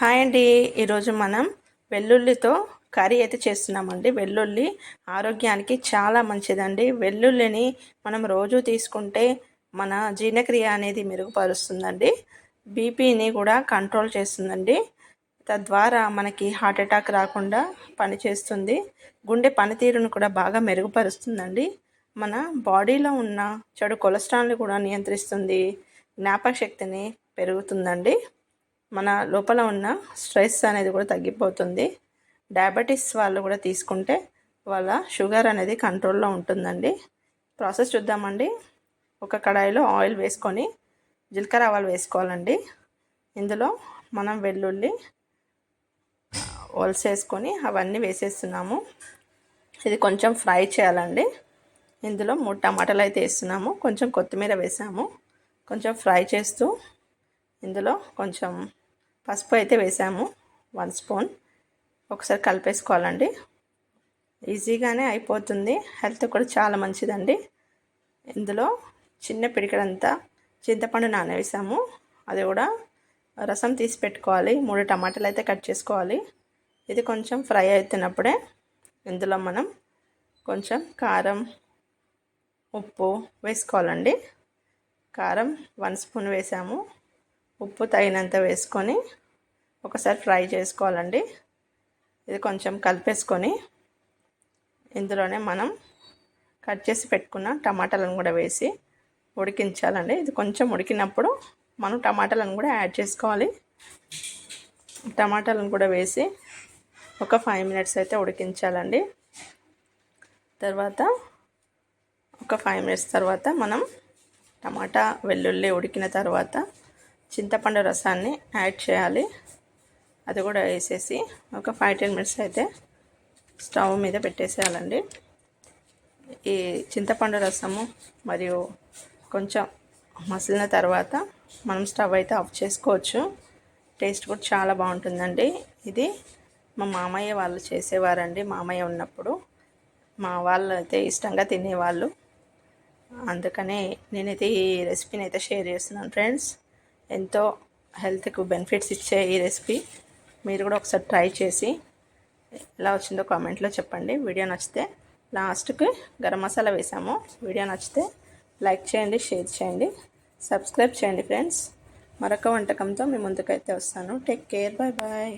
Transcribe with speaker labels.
Speaker 1: Hi అండి. ఈరోజు మనం వెల్లుల్లితో కర్రీ అయితే చేస్తున్నామండి. వెల్లుల్లి ఆరోగ్యానికి చాలా మంచిదండి. వెల్లుల్లిని మనం రోజు తీసుకుంటే మన జీర్ణక్రియ అనేది మెరుగుపరుస్తుందండి. బీపీని కూడా కంట్రోల్ చేస్తుందండి. తద్వారా మనకి హార్ట్ అటాక్ రాకుండా పనిచేస్తుంది. గుండె పనితీరును కూడా బాగా మెరుగుపరుస్తుందండి. మన బాడీలో ఉన్న చెడు కొలెస్ట్రాల్ని కూడా నియంత్రిస్తుంది. జ్ఞాపక శక్తిని పెరుగుతుందండి. మన లోపల ఉన్న స్ట్రెస్ అనేది కూడా తగ్గిపోతుంది. డయాబెటీస్ వాళ్ళు కూడా తీసుకుంటే వాళ్ళ షుగర్ అనేది కంట్రోల్లో ఉంటుందండి. ప్రాసెస్ చూద్దామండి. ఒక కడాయిలో ఆయిల్ వేసుకొని జీలకర్ర ఆవాలు వేసుకోవాలండి. ఇందులో మనం వెల్లుల్లి ఒలిసేసుకొని అవన్నీ వేసేస్తున్నాము. ఇది కొంచెం ఫ్రై చేయాలండి. ఇందులో 3 టమాటాలు అయితే వేస్తున్నాము. కొంచెం కొత్తిమీర వేసాము. కొంచెం ఫ్రై చేస్తూ ఇందులో కొంచెం పసుపు అయితే వేసాము, 1 స్పూన్. ఒకసారి కలిపేసుకోవాలండి. ఈజీగానే అయిపోతుంది. హెల్త్ కూడా చాలా మంచిదండి. ఇందులో చిన్న పిడికెడంతా చింతపండు నానవేసాము. అది కూడా రసం తీసి పెట్టుకోవాలి. 3 టమాటాలు అయితే కట్ చేసుకోవాలి. ఇది కొంచెం ఫ్రై అవుతున్నప్పుడే ఇందులో మనం కొంచెం కారం, ఉప్పు వేసుకోవాలండి. కారం 1 స్పూన్ వేసాము. ఉప్పు తగినంత వేసుకొని ఒకసారి ఫ్రై చేసుకోవాలండి. ఇది కొంచెం కలిపేసుకొని ఇందులోనే మనం కట్ చేసి పెట్టుకున్న టమాటాలను కూడా వేసి ఉడికించాలండి. ఇది కొంచెం ఉడికినప్పుడు మనం టమాటాలను కూడా యాడ్ చేసుకోవాలి. టమాటాలను కూడా వేసి ఒక 5 మినిట్స్ అయితే ఉడికించాలండి. తర్వాత ఒక 5 మినిట్స్ తర్వాత మనం టమాటా వెల్లుల్లి ఉడికిన తర్వాత చింతపండు రసాన్ని యాడ్ చేయాలి. అది కూడా వేసేసి ఒక 5-10 మినిట్స్ అయితే స్టవ్ మీద పెట్టేసేయాలండి. ఈ చింతపండు రసము మరియు కొంచెం మసిలిన తర్వాత మనం స్టవ్ అయితే ఆఫ్ చేసుకోవచ్చు. టేస్ట్ కూడా చాలా బాగుంటుందండి. ఇది మా మామయ్య వాళ్ళు చేసేవారండి. మామయ్య ఉన్నప్పుడు మా వాళ్ళు అయితే ఇష్టంగా తినేవాళ్ళు. అందుకనే నేనైతే ఈ రెసిపీని అయితే షేర్ చేస్తున్నాను ఫ్రెండ్స్. ఎంతో హెల్త్కు బెనిఫిట్స్ ఇచ్చే ఈ రెసిపీ మీరు కూడా ఒకసారి ట్రై చేసి ఎలా వచ్చిందో కామెంట్లో చెప్పండి. వీడియో నచ్చితే లాస్ట్కి గరం మసాలా వేసాము. వీడియో నచ్చితే లైక్ చేయండి, షేర్ చేయండి, సబ్స్క్రైబ్ చేయండి ఫ్రెండ్స్. మరొక వంటకంతో మీ ముందుకైతే వస్తాను. Take care, bye bye.